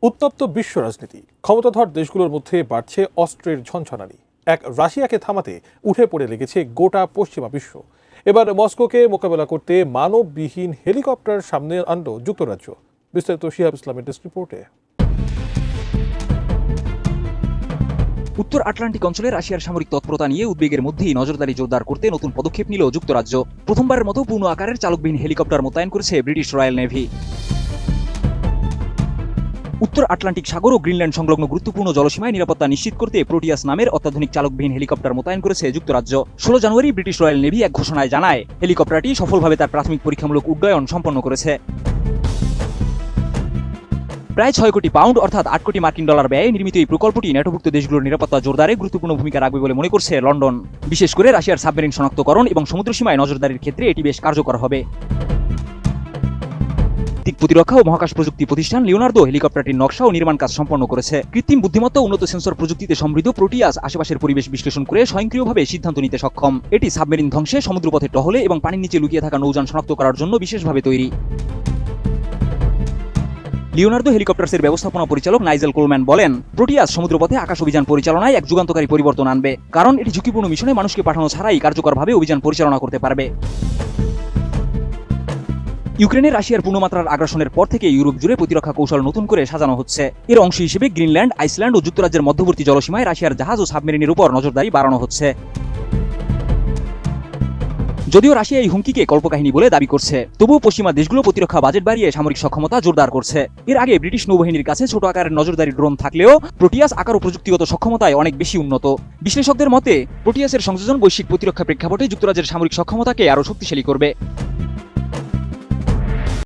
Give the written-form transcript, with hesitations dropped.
উত্তপ্ত বিশ্ব রাজনীতি, ক্ষমতাধর দেশগুলোর মধ্যে বাড়ছে অস্ত্রের ঝনঝনানি। এক রাশিয়াকে থামাতে উঠে পড়ে লেগেছে গোটা পশ্চিমা বিশ্ব। এবার মস্কোকে মোকাবেলা করতে মানববিহীন হেলিকপ্টার সামনে আনল যুক্তরাজ্য। বিস্তারিত শিহাব ইসলামের ডেস্ক রিপোর্টে। উত্তর আটলান্টিক অঞ্চলে রাশিয়ার সামরিক তৎপরতা নিয়ে উদ্বেগের মধ্যেই নজরদারি জোরদার করতে নতুন পদক্ষেপ নিল যুক্তরাজ্য। প্রথমবারের মতো পূর্ণ আকারের চালকবিহীন হেলিকপ্টার মোতায়েন করেছে ব্রিটিশ রয়্যাল নেভি। উত্তর আটলান্টিক সাগর ও গ্রিনল্যান্ড সংলগ্ন গুরুত্বপূর্ণ জলসীমায় নিরাপত্তা নিশ্চিত করতে প্রোটিয়াস নামের অত্যাধুনিক চালকবিহীন হেলিকপ্টার মোতায়েন করেছে যুক্তরাজ্য। 16 জানুয়ারি ব্রিটিশ রয়্যাল নেভি এক ঘোষণায় জানায়, হেলিকপ্টারটি সফলভাবে তার প্রাথমিক পরীক্ষামূলক উড্ডয়ন সম্পন্ন করেছে। প্রায় 6 কোটি পাউন্ড অর্থাৎ 8 কোটি মার্কিন ডলার ব্যয়ে নির্মিত এই প্রকল্পটি ন্যাটোভুক্ত দেশগুলোর নিরাপত্তা জোরদারে গুরুত্বপূর্ণ ভূমিকা রাখবে বলে মনে করছে লন্ডন। বিশেষ করে রাশিয়ার সাবমেরিন শনাক্তকরণ এবং সমুদ্রসীমায় নজরদারির ক্ষেত্রে এটি বেশ কার্যকর হবে। প্রতিরক্ষা ও মহাকাশ প্রযুক্তি প্রতিষ্ঠান লিওনার্দো হেলিকপ্টারটির নকশা ও নির্মাণ কাজ সম্পন্ন করেছে। কৃত্রিম বুদ্ধিমত্তা ও উন্নত সেন্সর প্রযুক্তিতে সমৃদ্ধ প্রোটিয়াস আশেপাশের পরিবেশ বিশ্লেষণ করে স্বয়ংক্রিয়ভাবে সিদ্ধান্ত নিতে সক্ষম। এটি সাবমেরিন ধ্বংসে, সমুদ্রপথে টহলে এবং পানির নিচে লুকিয়ে থাকা নৌযান শনাক্ত করার জন্য বিশেষভাবে তৈরি। লিওনার্দো হেলিকপ্টার্সের ব্যবস্থাপনা পরিচালক নাইজেল কোলম্যান বলেন, প্রোটিয়াস সমুদ্রপথে আকাশ অভিযান পরিচালনায় এক যুগান্তকারী পরিবর্তন আনবে, কারণ এটি ঝুঁকিপূর্ণ মিশনে মানুষকে পাঠানো ছাড়াই কার্যকরভাবে অভিযান পরিচালনা করতে পারবে। ইউক্রেনে রাশিয়ার পূর্ণমাত্রার আগ্রাসনের পর থেকে ইউরোপ জুড়ে প্রতিরক্ষা কৌশল নতুন করে সাজানো হচ্ছে। এর অংশ হিসেবে গ্রিনল্যান্ড, আইসল্যান্ড ও যুক্তরাজ্যের মধ্যবর্তী জলসীমায় রাশিয়ার জাহাজ ও সাবমেরিনের উপর নজরদারি বাড়ানো হচ্ছে। যদিও রাশিয়া এই হুমকিকে কল্পকাহিনী বলে দাবি করছে, তবুও পশ্চিমা দেশগুলো প্রতিরক্ষা বাজেট বাড়িয়ে সামরিক সক্ষমতা জোরদার করছে। এর আগে ব্রিটিশ নৌবাহিনীর কাছে ছোট আকারের নজরদারি ড্রোন থাকলেও প্রোটিয়াস আকার ও প্রযুক্তিগত সক্ষমতায় অনেক বেশি উন্নত। বিশ্লেষকদের মতে প্রোটিয়াসের সংযোজন বৈশ্বিক প্রতিরক্ষা প্রেক্ষাপটে যুক্তরাজ্যের সামরিক সক্ষমতাকে আরও শক্তিশালী করবে।